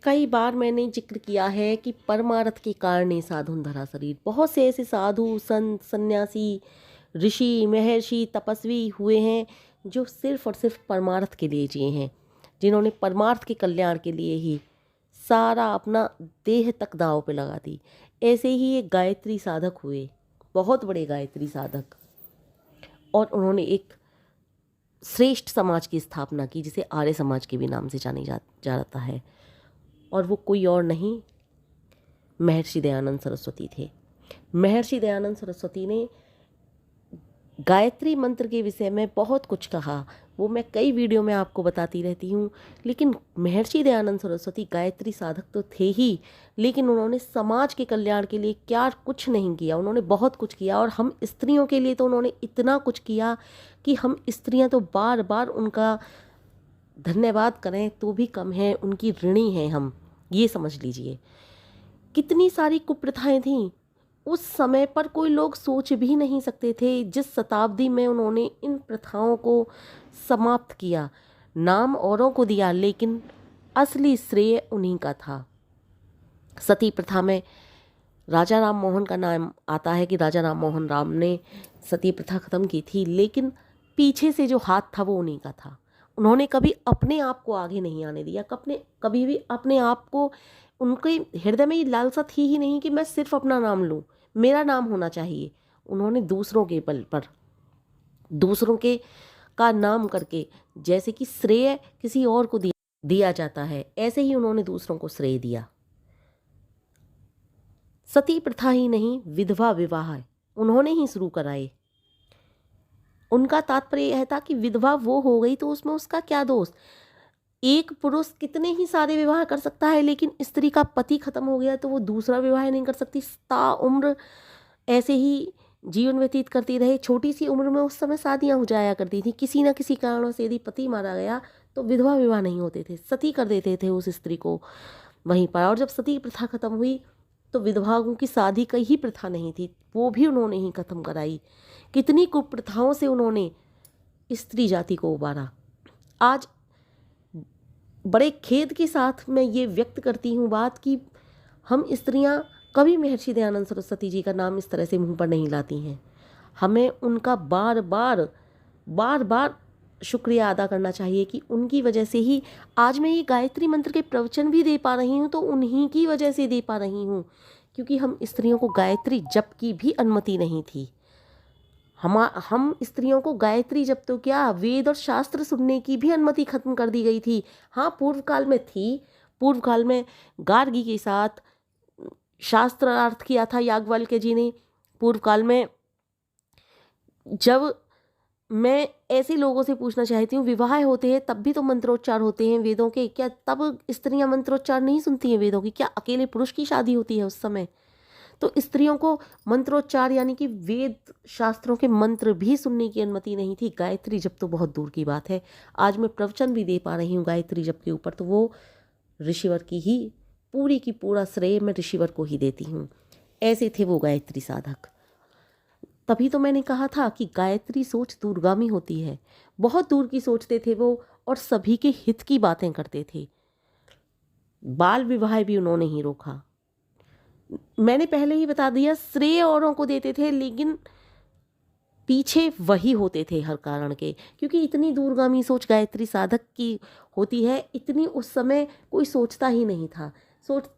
कई बार मैंने जिक्र किया है कि परमार्थ के कारण ही साधुन धरा शरीर। बहुत से ऐसे साधु संत सन्यासी ऋषि महर्षि तपस्वी हुए हैं जो सिर्फ और सिर्फ परमार्थ के लिए जिए हैं, जिन्होंने परमार्थ के कल्याण के लिए ही सारा अपना देह तक दांव पे लगा दी। ऐसे ही एक गायत्री साधक हुए, बहुत बड़े गायत्री साधक, और उन्होंने एक श्रेष्ठ समाज की स्थापना की जिसे आर्य समाज के भी नाम से जाता है। और वो कोई और नहीं, महर्षि दयानंद सरस्वती थे। महर्षि दयानंद सरस्वती ने गायत्री मंत्र के विषय में बहुत कुछ कहा, वो मैं कई वीडियो में आपको बताती रहती हूँ। लेकिन महर्षि दयानंद सरस्वती गायत्री साधक तो थे ही, लेकिन उन्होंने समाज के कल्याण के लिए क्या कुछ नहीं किया, उन्होंने बहुत कुछ किया। और हम स्त्रियों के लिए तो उन्होंने इतना कुछ किया कि हम स्त्रियां तो बार बार उनका धन्यवाद करें तो भी कम है, उनकी ऋणी हैं हम, ये समझ लीजिए। कितनी सारी कुप्रथाएं थीं उस समय पर, कोई लोग सोच भी नहीं सकते थे। जिस शताब्दी में उन्होंने इन प्रथाओं को समाप्त किया, नाम औरों को दिया, लेकिन असली श्रेय उन्हीं का था। सती प्रथा में राजा राम मोहन का नाम आता है कि राजा राम मोहन राम ने सती प्रथा खत्म की थी, लेकिन पीछे से जो हाथ था वो उन्हीं का था। उन्होंने कभी अपने आप को आगे नहीं आने दिया, कभी भी अपने आप को, उनके हृदय में ये लालसा थी ही नहीं कि मैं सिर्फ अपना नाम लूं, मेरा नाम होना चाहिए। उन्होंने दूसरों के बल पर, दूसरों के का नाम करके, जैसे कि श्रेय किसी और को दिया जाता है, ऐसे ही उन्होंने दूसरों को श्रेय दिया। सती प्रथा ही नहीं, विधवा विवाह उन्होंने ही शुरू कराए। उनका तात्पर्य यह था कि विधवा वो हो गई तो उसमें उसका क्या दोष। एक पुरुष कितने ही सारे विवाह कर सकता है, लेकिन स्त्री का पति खत्म हो गया तो वो दूसरा विवाह नहीं कर सकती। ताउम्र ऐसे ही जीवन व्यतीत करती रहे। छोटी सी उम्र में उस समय शादियां हो जाया करती थी। किसी न किसी कारणों से यदि पति मारा गया तो विधवा विवाह नहीं होते थे, सती कर देते थे उस स्त्री को वहीं पर। और जब सती प्रथा खत्म हुई तो विधवाओं की शादी का ही प्रथा नहीं थी, वो भी उन्होंने ही खत्म कराई। कितनी कुप्रथाओं से उन्होंने स्त्री जाति को उबारा। आज बड़े खेद के साथ मैं ये व्यक्त करती हूँ बात कि हम स्त्रियाँ कभी महर्षि दयानंद सरस्वती जी का नाम इस तरह से मुंह पर नहीं लाती हैं। हमें उनका बार बार शुक्रिया अदा करना चाहिए कि उनकी वजह से ही आज मैं ये गायत्री मंत्र के प्रवचन भी दे पा रही हूँ, तो उन्हीं की वजह से दे पा रही हूँ, क्योंकि हम स्त्रियों को गायत्री जप की भी अनुमति नहीं थी। हम स्त्रियों को गायत्री जप तो क्या, वेद और शास्त्र सुनने की भी अनुमति खत्म कर दी गई थी। हाँ, पूर्व काल में थी। पूर्व काल में गार्गी के साथ शास्त्रार्थ किया था याज्ञवल्क्य जी ने। पूर्व काल में, जब मैं ऐसे लोगों से पूछना चाहती हूँ, विवाह होते हैं तब भी तो मंत्रोच्चार होते हैं वेदों के, क्या तब स्त्रियां मंत्रोच्चार नहीं सुनती हैं वेदों की? क्या अकेले पुरुष की शादी होती है उस समय? तो स्त्रियों को मंत्रोच्चार यानी कि वेद शास्त्रों के मंत्र भी सुनने की अनुमति नहीं थी। गायत्री जप तो बहुत दूर की बात है। आज मैं प्रवचन भी दे पा रही हूँ गायत्री जप के ऊपर, तो वो ऋषिवर की ही पूरी की पूरा श्रेय मैं ऋषिवर को ही देती हूँ। ऐसे थे वो गायत्री साधक। तभी तो मैंने कहा था कि गायत्री सोच दूरगामी होती है। बहुत दूर की सोचते थे वो, और सभी के हित की बातें करते थे। बाल विवाह भी उन्होंने ही रोका। मैंने पहले ही बता दिया, श्रेय औरों को देते थे, लेकिन पीछे वही होते थे हर कारण के, क्योंकि इतनी दूरगामी सोच गायत्री साधक की होती है, इतनी उस समय कोई सोचता ही नहीं था। सोच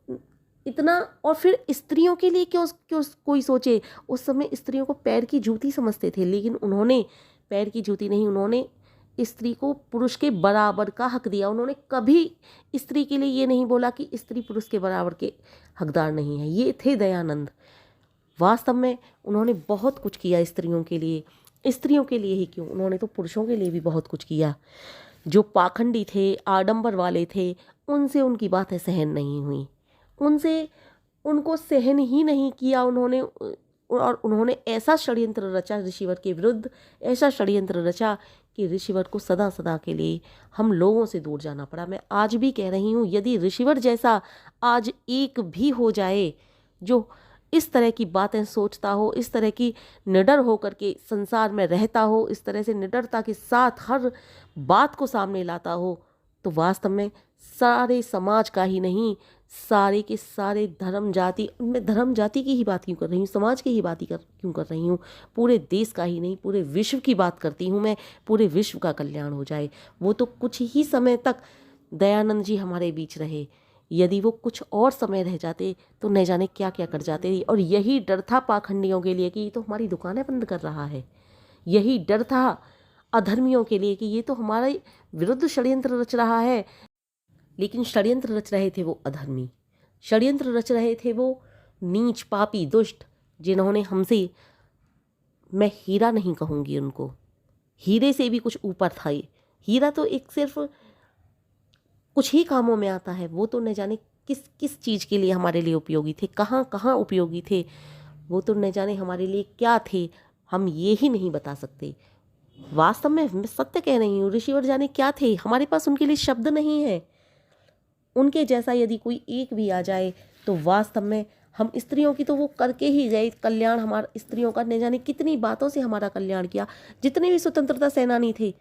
इतना, और फिर स्त्रियों के लिए क्यों क्यों कोई सोचे? उस समय स्त्रियों को पैर की जूती समझते थे, लेकिन उन्होंने पैर की जूती नहीं, उन्होंने स्त्री को पुरुष के बराबर का हक दिया। उन्होंने कभी स्त्री के लिए ये नहीं बोला कि स्त्री पुरुष के बराबर के हकदार नहीं है। ये थे दयानंद। वास्तव में उन्होंने बहुत कुछ किया स्त्रियों के लिए। स्त्रियों के लिए ही क्यों, उन्होंने तो पुरुषों के लिए भी बहुत कुछ किया। जो पाखंडी थे, आडंबर वाले थे, उनसे उनकी बातें सहन नहीं हुई, उनको सहन ही नहीं किया उन्होंने। और उन्होंने ऐसा षड्यंत्र रचा ऋषिवर के विरुद्ध, ऐसा षड्यंत्र रचा कि ऋषिवर को सदा सदा के लिए हम लोगों से दूर जाना पड़ा। मैं आज भी कह रही हूँ, यदि ऋषिवर जैसा आज एक भी हो जाए जो इस तरह की बातें सोचता हो, इस तरह की निडर होकर के संसार में रहता हो, इस तरह से निडरता के साथ हर बात को सामने लाता हो, तो वास्तव में सारे समाज का ही नहीं, सारे के सारे धर्म जाति, मैं धर्म जाति की ही बात क्यों कर रही हूँ, समाज की ही बात क्यों कर रही हूँ, पूरे देश का ही नहीं पूरे विश्व की बात करती हूँ मैं। पूरे विश्व का कल्याण हो जाए। वो तो कुछ ही समय तक दयानंद जी हमारे बीच रहे, यदि वो कुछ और समय रह जाते तो न जाने क्या क्या कर जाते। और यही डर था पाखंडियों के लिए कि ये तो हमारी दुकानें बंद कर रहा है। यही डर था अधर्मियों के लिए कि ये तो हमारे विरुद्ध षड्यंत्र रच रहा है। लेकिन षड्यंत्र रच रहे थे वो अधर्मी, षड्यंत्र रच रहे थे वो नीच पापी दुष्ट, जिन्होंने हमसे, मैं हीरा नहीं कहूँगी उनको, हीरे से भी कुछ ऊपर था ये। हीरा तो एक सिर्फ कुछ ही कामों में आता है, वो तो न जाने किस किस चीज़ के लिए हमारे लिए उपयोगी थे, कहाँ कहाँ उपयोगी थे, वो तो न जाने हमारे लिए क्या थे, हम ये ही नहीं बता सकते। वास्तव में मैं सत्य कह रही हूँ, ऋषिवर जाने क्या थे, हमारे पास उनके लिए शब्द नहीं है। उनके जैसा यदि कोई एक भी आ जाए तो वास्तव में हम स्त्रियों की तो वो करके ही गए कल्याण, हमारा स्त्रियों का न जाने कितनी बातों से हमारा कल्याण किया। जितने भी स्वतंत्रता सेनानी थे,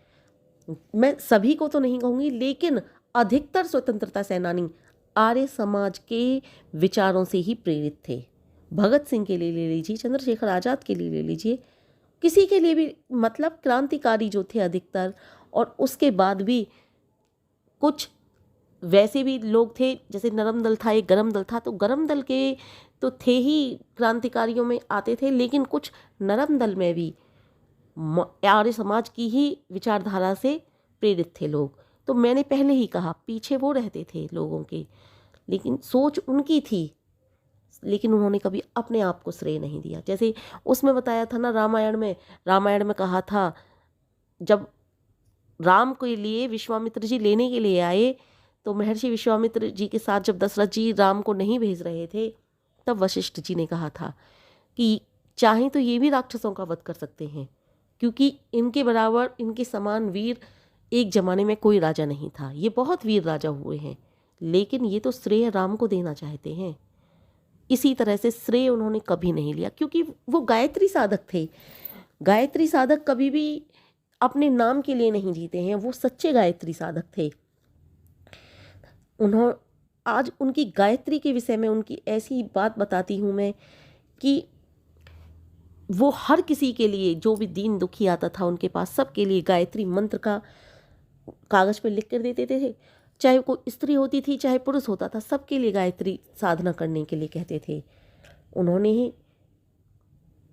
मैं सभी को तो नहीं कहूँगी, लेकिन अधिकतर स्वतंत्रता सेनानी आर्य समाज के विचारों से ही प्रेरित थे। भगत सिंह के लिए ले लीजिए, चंद्रशेखर आज़ाद के लिए ले लीजिए, किसी के लिए भी, मतलब क्रांतिकारी जो थे अधिकतर। और उसके बाद भी कुछ वैसे भी लोग थे, जैसे नरम दल था, एक गरम दल था, तो गरम दल के तो थे ही क्रांतिकारियों में आते थे, लेकिन कुछ नरम दल में भी आर्य समाज की ही विचारधारा से प्रेरित थे लोग। तो मैंने पहले ही कहा, पीछे वो रहते थे लोगों के, लेकिन सोच उनकी थी, लेकिन उन्होंने कभी अपने आप को श्रेय नहीं दिया। जैसे उसमें बताया था ना, रामायण में कहा था, जब राम के लिए विश्वामित्र जी लेने के लिए आए, तो महर्षि विश्वामित्र जी के साथ जब दशरथ जी राम को नहीं भेज रहे थे, तब वशिष्ठ जी ने कहा था कि चाहें तो ये भी राक्षसों का वध कर सकते हैं, क्योंकि इनके बराबर, इनके समान वीर एक जमाने में कोई राजा नहीं था। ये बहुत वीर राजा हुए हैं, लेकिन ये तो श्रेय राम को देना चाहते हैं। इसी तरह से श्रेय उन्होंने कभी नहीं लिया, क्योंकि वो गायत्री साधक थे। गायत्री साधक कभी भी अपने नाम के लिए नहीं जीते हैं, वो सच्चे गायत्री साधक थे। आज उनकी गायत्री के विषय में उनकी ऐसी बात बताती हूँ मैं कि वो हर किसी के लिए, जो भी दीन दुखी आता था उनके पास, सबके लिए गायत्री मंत्र का कागज पर लिख कर देते थे। चाहे कोई स्त्री होती थी, चाहे पुरुष होता था, सबके लिए गायत्री साधना करने के लिए कहते थे। उन्होंने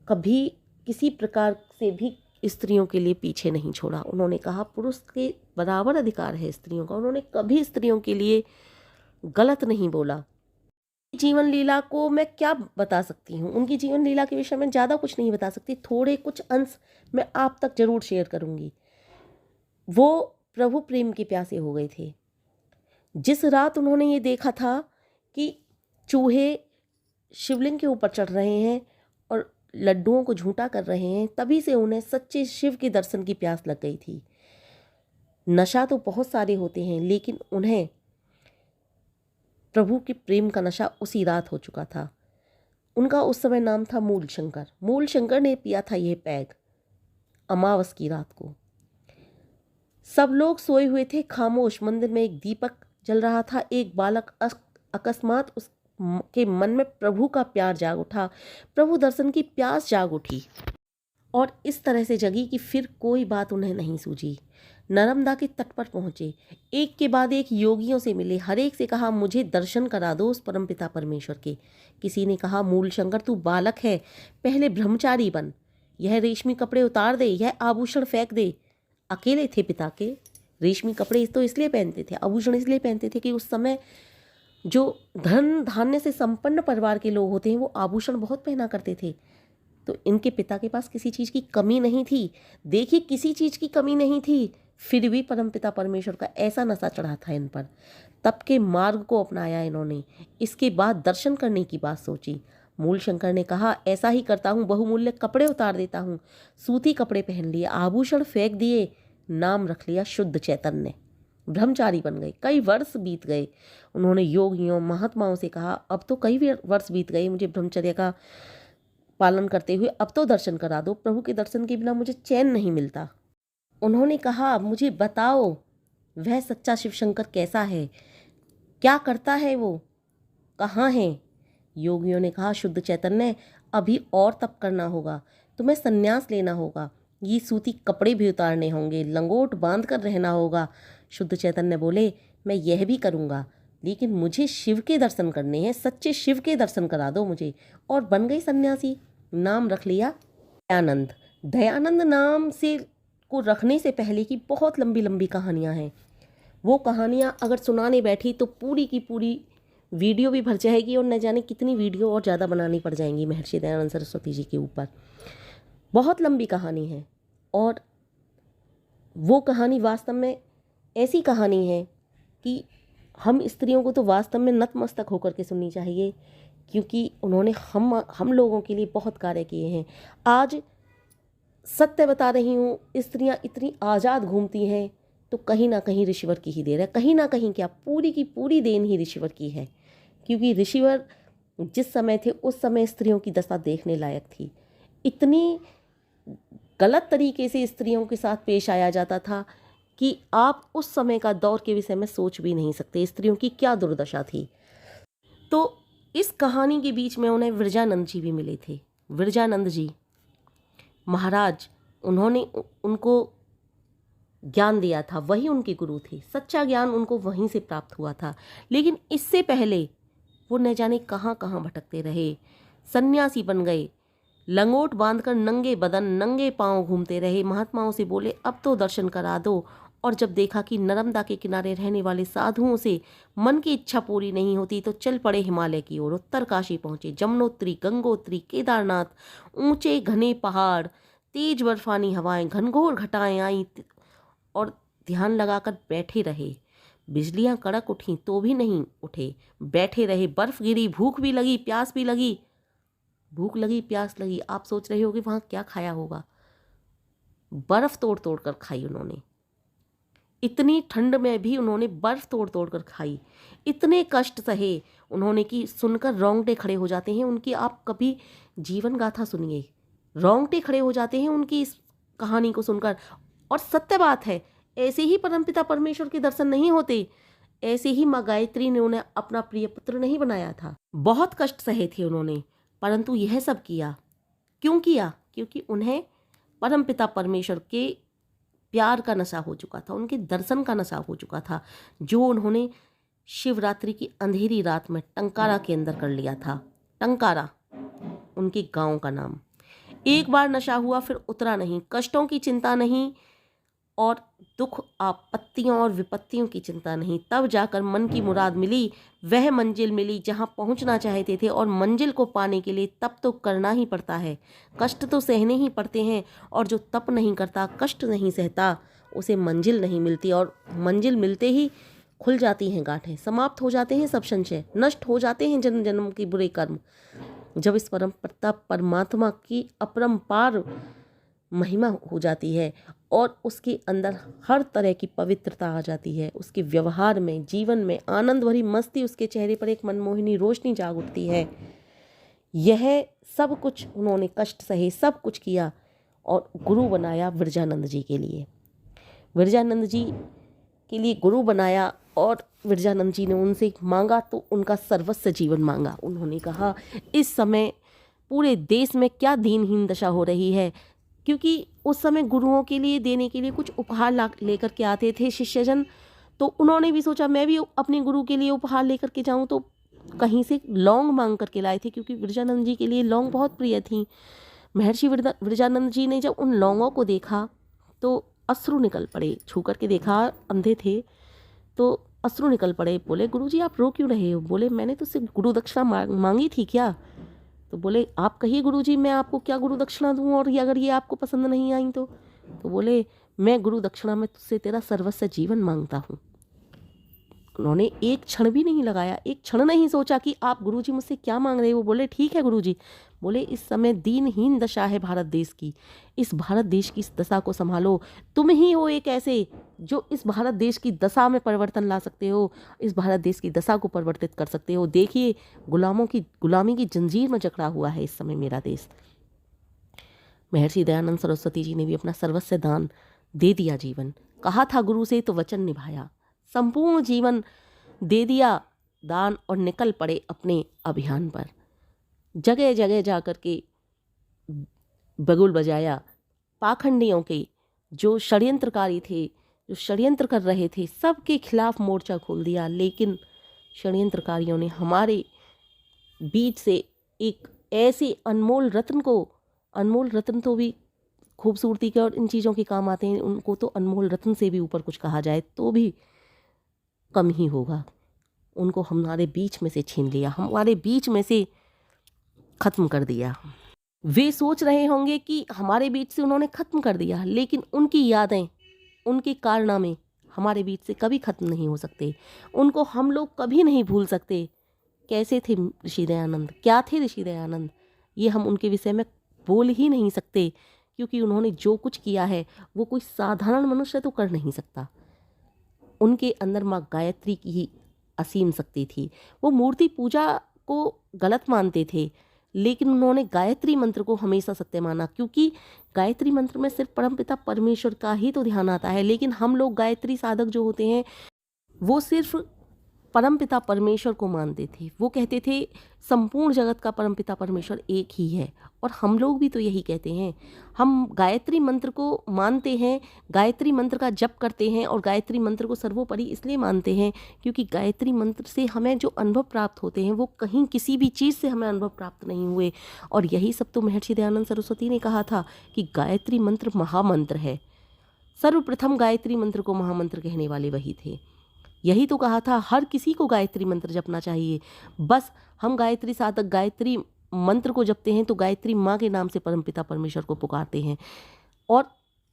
कभी किसी प्रकार से भी स्त्रियों के लिए पीछे नहीं छोड़ा। उन्होंने कहा पुरुष के बराबर अधिकार है स्त्रियों का। उन्होंने कभी स्त्रियों के लिए गलत नहीं बोला। जीवन लीला को मैं क्या बता सकती हूँ, उनकी जीवन लीला के विषय में ज़्यादा कुछ नहीं बता सकती, थोड़े कुछ अंश मैं आप तक जरूर शेयर करूँगी। वो प्रभु प्रेम के प्यासे हो गए थे। जिस रात उन्होंने ये देखा था कि चूहे शिवलिंग के ऊपर चढ़ रहे हैं और लड्डुओं को झूठा कर रहे हैं, तभी से उन्हें सच्चे शिव के दर्शन की प्यास लग गई थी। नशा तो बहुत सारे होते हैं, लेकिन उन्हें प्रभु के प्रेम का नशा उसी रात हो चुका था। उनका उस समय नाम था मूल शंकर। मूल शंकर ने पिया था यह पैग अमावस की रात को। सब लोग सोए हुए थे, खामोश। मंदिर में एक दीपक जल रहा था। एक बालक अकस्मात उसके मन में प्रभु का प्यार जाग उठा, प्रभु दर्शन की प्यास जाग उठी, और इस तरह से जगी कि फिर कोई बात उन्हें नहीं सूझी। नर्मदा के तट पर पहुंचे, एक के बाद एक योगियों से मिले, हर एक से कहा मुझे दर्शन करा दो उस परमपिता परमेश्वर के। किसी ने कहा मूल शंकर तू बालक है, पहले ब्रह्मचारी बन, यह रेशमी कपड़े उतार दे, यह आभूषण फेंक दे। अकेले थे पिता के, रेशमी कपड़े तो इसलिए पहनते थे, आभूषण इसलिए पहनते थे कि उस समय जो धन धान्य से संपन्न परिवार के लोग होते हैं वो आभूषण बहुत पहना करते थे। तो इनके पिता के पास किसी चीज़ की कमी नहीं थी। देखिए, किसी चीज़ की कमी नहीं थी, फिर भी परमपिता परमेश्वर का ऐसा नशा चढ़ा था इन पर। तप के मार्ग को अपनाया इन्होंने। इसके बाद दर्शन करने की बात सोची। मूल शंकर ने कहा ऐसा ही करता हूँ, बहुमूल्य कपड़े उतार देता हूँ। सूती कपड़े पहन लिए, आभूषण फेंक दिए, नाम रख लिया शुद्ध चैतन्य, ब्रह्मचारी बन गए। कई वर्ष बीत गए। उन्होंने योगियों महात्माओं से कहा अब तो कई वर्ष बीत गए मुझे ब्रह्मचर्य का पालन करते हुए, अब तो दर्शन करा दो, प्रभु के दर्शन के बिना मुझे चैन नहीं मिलता। उन्होंने कहा मुझे बताओ वह सच्चा शिव शंकर कैसा है, क्या करता है वो, कहाँ है? योगियों ने कहा, शुद्ध चैतन्य, अभी और तप करना होगा, तुम्हें संन्यास लेना होगा, ये सूती कपड़े भी उतारने होंगे, लंगोट बांध कर रहना होगा। शुद्ध चैतन्य बोले, मैं यह भी करूँगा, लेकिन मुझे शिव के दर्शन करने हैं, सच्चे शिव के दर्शन करा दो मुझे। और बन गई सन्यासी। नाम रख लिया दयानंद। दयानंद नाम से को रखने से पहले की बहुत लंबी लंबी कहानियाँ हैं। वो कहानियाँ अगर सुनाने बैठी तो पूरी की पूरी वीडियो भी भर जाएगी और न जाने कितनी वीडियो और ज़्यादा बनानी पड़ जाएंगी महर्षि दयानंद सरस्वती जी के ऊपर। बहुत लंबी कहानी है और वो कहानी वास्तव में ऐसी कहानी है कि हम स्त्रियों को तो वास्तव में नतमस्तक होकर के सुननी चाहिए, क्योंकि उन्होंने हम लोगों के लिए बहुत कार्य किए हैं। आज सत्य बता रही हूँ, स्त्रियाँ इतनी आज़ाद घूमती हैं तो कहीं ना कहीं ऋषिवर की ही देर है, कहीं ना कहीं क्या पूरी की पूरी देन ही ऋषिवर की है। क्योंकि ऋषिवर जिस समय थे उस समय स्त्रियों की दशा देखने लायक थी। इतनी गलत तरीके से स्त्रियों के साथ पेश आया जाता था कि आप उस समय का दौर के विषय में सोच भी नहीं सकते, स्त्रियों की क्या दुर्दशा थी। तो इस कहानी के बीच में उन्हें विरजानंद जी भी मिले थे। विरजानंद जी महाराज, उन्होंने उनको ज्ञान दिया था, वही उनके गुरु थे, सच्चा ज्ञान उनको वहीं से प्राप्त हुआ था। लेकिन इससे पहले वो न जाने कहाँ कहाँ भटकते रहे, सन्यासी बन गए, लंगोट बांधकर नंगे बदन नंगे पांव घूमते रहे। महात्माओं से बोले अब तो दर्शन करा दो, और जब देखा कि नर्मदा के किनारे रहने वाले साधुओं से मन की इच्छा पूरी नहीं होती तो चल पड़े हिमालय की ओर। उत्तरकाशी पहुंचे, जमुनोत्री, गंगोत्री, केदारनाथ, ऊंचे घने पहाड़, तेज बर्फानी हवाएं, घनघोर घटाएं आई और ध्यान लगाकर बैठे रहे। बिजलियां कड़क उठी तो भी नहीं उठे, बैठे रहे। बर्फ गिरी, भूख भी लगी, प्यास भी लगी। भूख लगी, प्यास लगी, आप सोच रहे होगे वहां क्या खाया होगा? बर्फ तोड़ तोड़ कर खाई उन्होंने। इतनी ठंड में भी उन्होंने बर्फ तोड़ तोड़ कर खाई। इतने कष्ट सहे उन्होंने कि सुनकर रोंगटे खड़े हो जाते हैं उनकी। आप कभी जीवन गाथा सुनिए, रोंगटे खड़े हो जाते हैं उनकी इस कहानी को सुनकर। और सत्य बात है, ऐसे ही परमपिता परमेश्वर के दर्शन नहीं होते। ऐसे ही माँ गायत्री ने उन्हें अपना प्रिय पुत्र नहीं बनाया था। बहुत कष्ट सहे थे उन्होंने, परंतु यह सब किया। क्यों किया? क्योंकि उन्हें परमपिता परमेश्वर के प्यार का नशा हो चुका था, उनके दर्शन का नशा हो चुका था, जो उन्होंने शिवरात्रि की अंधेरी रात में टंकारा के अंदर कर लिया था। टंकारा उनके गांव का नाम। एक बार नशा हुआ फिर उतरा नहीं। कष्टों की चिंता नहीं और दुख आपत्तियों और विपत्तियों की चिंता नहीं। तब जाकर मन की मुराद मिली, वह मंजिल मिली जहां पहुंचना चाहते थे। और मंजिल को पाने के लिए तप तो करना ही पड़ता है, कष्ट तो सहने ही पड़ते हैं। और जो तप नहीं करता, कष्ट नहीं सहता, उसे मंजिल नहीं मिलती। और मंजिल मिलते ही खुल जाती हैं गांठें, समाप्त हो जाते हैं सब संशय, नष्ट हो जाते हैं जन्म जन्म के बुरे कर्म। जब इस परम परमात्मा की अपरंपार महिमा हो जाती है और उसके अंदर हर तरह की पवित्रता आ जाती है, उसके व्यवहार में, जीवन में आनंद भरी मस्ती, उसके चेहरे पर एक मनमोहिनी रोशनी जाग उठती है। यह सब कुछ उन्होंने कष्ट सहे, सब कुछ किया और गुरु बनाया विरजानंद जी के लिए। विरजानंद जी के लिए गुरु बनाया और विरजानंद जी ने उनसे मांगा तो उनका सर्वस्व जीवन मांगा। उन्होंने कहा इस समय पूरे देश में क्या दीनहीन दशा हो रही है, क्योंकि उस समय गुरुओं के लिए देने के लिए कुछ उपहार लेकर के आते थे शिष्यजन। तो उन्होंने भी सोचा मैं भी अपने गुरु के लिए उपहार लेकर के जाऊं, तो कहीं से लौंग मांग करके लाए थे, क्योंकि विरजानंद जी के लिए लौंग बहुत प्रिय थी। महर्षि विरजानंद जी ने जब उन लौंगों को देखा तो अश्रु निकल पड़े। छू करके देखा, अंधे थे तो अश्रु निकल पड़े। बोले गुरुजी आप रो क्यों रहे हो? बोले मैंने तो सिर्फ गुरु दक्षिणा मांगी थी क्या? तो बोले आप कहिए गुरुजी मैं आपको क्या गुरु दक्षिणा दूं, और अगर ये आपको पसंद नहीं आई तो बोले मैं गुरु दक्षिणा में तुझसे तेरा सर्वस्व जीवन मांगता हूँ। उन्होंने एक क्षण भी नहीं लगाया, एक क्षण नहीं सोचा कि आप गुरुजी मुझसे क्या मांग रहे हो। बोले ठीक है गुरुजी। बोले इस समय दीनहीन दशा है भारत देश की, इस भारत देश की इस दशा को संभालो। तुम ही हो एक ऐसे जो इस भारत देश की दशा में परिवर्तन ला सकते हो, इस भारत देश की दशा को परिवर्तित कर सकते हो। देखिए गुलामी की जंजीर में जकड़ा हुआ है इस समय मेरा देश। महर्षि दयानंद सरस्वती जी ने भी अपना सर्वस्व दान दे दिया। जीवन कहा था गुरु से तो वचन निभाया, संपूर्ण जीवन दे दिया दान और निकल पड़े अपने अभियान पर। जगह जगह जा कर के बगुल बजाया। पाखंडियों के जो षड्यंत्रकारी थे, जो षड्यंत्र कर रहे थे, सबके खिलाफ मोर्चा खोल दिया। लेकिन षड्यंत्रकारियों ने हमारे बीच से एक ऐसे अनमोल रत्न तो भी खूबसूरती के और इन चीज़ों के काम आते हैं, उनको तो अनमोल रत्न से भी ऊपर कुछ कहा जाए तो भी कम ही होगा। उनको हमारे बीच में से छीन लिया, हमारे बीच में से ख़त्म कर दिया। वे सोच रहे होंगे कि हमारे बीच से उन्होंने ख़त्म कर दिया, लेकिन उनकी यादें, उनके कारनामे हमारे बीच से कभी ख़त्म नहीं हो सकते। उनको हम लोग कभी नहीं भूल सकते। कैसे थे ऋषि दयानंद, क्या थे ऋषि दयानंद, ये हम उनके विषय में बोल ही नहीं सकते, क्योंकि उन्होंने जो कुछ किया है वो कोई साधारण मनुष्य तो कर नहीं सकता। उनके अंदर माँ गायत्री की ही असीम शक्ति थी। वो मूर्ति पूजा को गलत मानते थे, लेकिन उन्होंने गायत्री मंत्र को हमेशा सत्य माना, क्योंकि गायत्री मंत्र में सिर्फ परमपिता परमेश्वर का ही तो ध्यान आता है। लेकिन हम लोग गायत्री साधक जो होते हैं वो सिर्फ परमपिता परमेश्वर को मानते थे। वो कहते थे संपूर्ण जगत का परमपिता परमेश्वर एक ही है, और हम लोग भी तो यही कहते हैं। हम गायत्री मंत्र को मानते हैं, गायत्री मंत्र का जप करते हैं, और गायत्री मंत्र को सर्वोपरि इसलिए मानते हैं क्योंकि गायत्री मंत्र से हमें जो अनुभव प्राप्त होते हैं वो कहीं किसी भी चीज़ से हमें अनुभव प्राप्त नहीं हुए। और यही सब तो महर्षि दयानंद सरस्वती ने कहा था कि गायत्री मंत्र महामंत्र है। सर्वप्रथम गायत्री मंत्र को महामंत्र कहने वाले वही थे। यही तो कहा था हर किसी को गायत्री मंत्र जपना चाहिए। बस हम गायत्री साधक गायत्री मंत्र को जपते हैं तो गायत्री माँ के नाम से परमपिता परमेश्वर को पुकारते हैं, और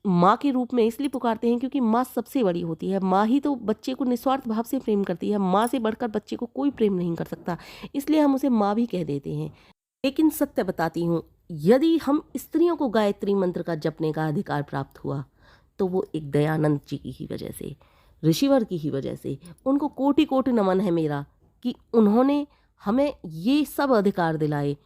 माँ के रूप में इसलिए पुकारते हैं क्योंकि माँ सबसे बड़ी होती है। माँ ही तो बच्चे को निस्वार्थ भाव से प्रेम करती है। माँ से बढ़कर बच्चे को कोई प्रेम नहीं कर सकता, इसलिए हम उसे माँ भी कह देते हैं। लेकिन सत्य बताती हूँ, यदि हम स्त्रियों को गायत्री मंत्र का जपने का अधिकार प्राप्त हुआ तो वो एक दयानंद जी की ही वजह से, ऋषिवर की ही वजह से। उनको कोटि कोटि नमन है मेरा कि उन्होंने हमें ये सब अधिकार दिलाए।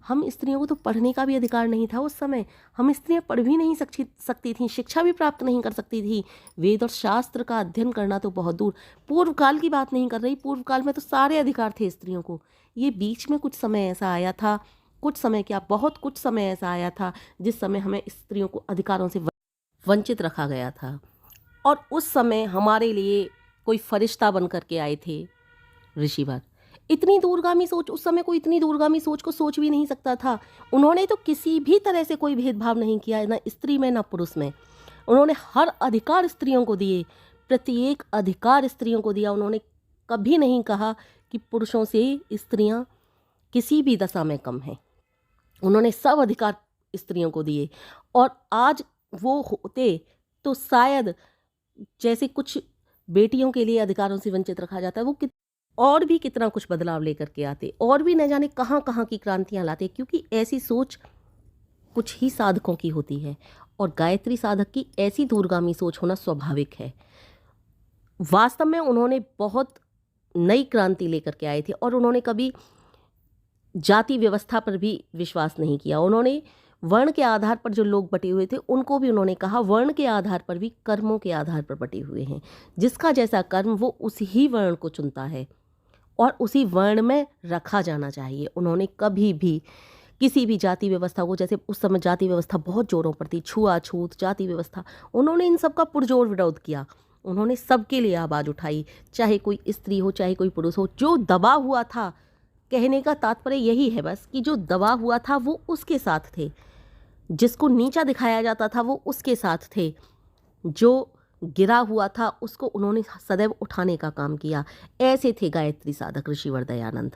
हम स्त्रियों को तो पढ़ने का भी अधिकार नहीं था उस समय। हम स्त्रियां पढ़ भी नहीं सकती थीं, शिक्षा भी प्राप्त नहीं कर सकती थी। वेद और शास्त्र का अध्ययन करना तो बहुत दूर, पूर्व काल की बात नहीं कर रही, पूर्व काल में तो सारे अधिकार थे स्त्रियों को। ये बीच में कुछ समय ऐसा आया था, कुछ समय क्या, बहुत कुछ समय ऐसा आया था जिस समय हमें स्त्रियों को अधिकारों से वंचित रखा गया था। और उस समय हमारे लिए कोई फरिश्ता बन करके आए थे ऋषिवर। इतनी दूरगामी सोच, उस समय कोई इतनी दूरगामी सोच को सोच भी नहीं सकता था। उन्होंने तो किसी भी तरह से कोई भेदभाव नहीं किया, ना स्त्री में ना पुरुष में। उन्होंने हर अधिकार स्त्रियों को दिए, प्रत्येक अधिकार स्त्रियों को दिया। उन्होंने कभी नहीं कहा कि पुरुषों से स्त्रियां किसी भी दशा में कम हैं। उन्होंने सब अधिकार स्त्रियों को दिए। और आज वो होते तो शायद जैसे कुछ बेटियों के लिए अधिकारों से वंचित रखा जाता है, वो और भी कितना कुछ बदलाव लेकर के आते, और भी न जाने कहाँ कहाँ की क्रांतियाँ लाते, क्योंकि ऐसी सोच कुछ ही साधकों की होती है। और गायत्री साधक की ऐसी दूरगामी सोच होना स्वाभाविक है। वास्तव में उन्होंने बहुत नई क्रांति लेकर के आए थे, और उन्होंने कभी जाति व्यवस्था पर भी विश्वास नहीं किया। उन्होंने वर्ण के आधार पर जो लोग बटे हुए थे उनको भी उन्होंने कहा वर्ण के आधार पर भी कर्मों के आधार पर बटे हुए हैं। जिसका जैसा कर्म वो उसी ही वर्ण को चुनता है और उसी वर्ण में रखा जाना चाहिए। उन्होंने कभी भी किसी भी जाति व्यवस्था को, जैसे उस समय जाति व्यवस्था बहुत जोरों पर थी, छुआछूत जाति व्यवस्था, उन्होंने इन सब का पुरजोर विरोध किया। उन्होंने सबके लिए आवाज़ उठाई, चाहे कोई स्त्री हो चाहे कोई पुरुष हो। जो दबा हुआ था, कहने का तात्पर्य यही है बस कि जो दबा हुआ था वो उसके साथ थे, जिसको नीचा दिखाया जाता था वो उसके साथ थे, जो गिरा हुआ था उसको उन्होंने सदैव उठाने का काम किया। ऐसे थे गायत्री साधक ऋषिवर दयानंद।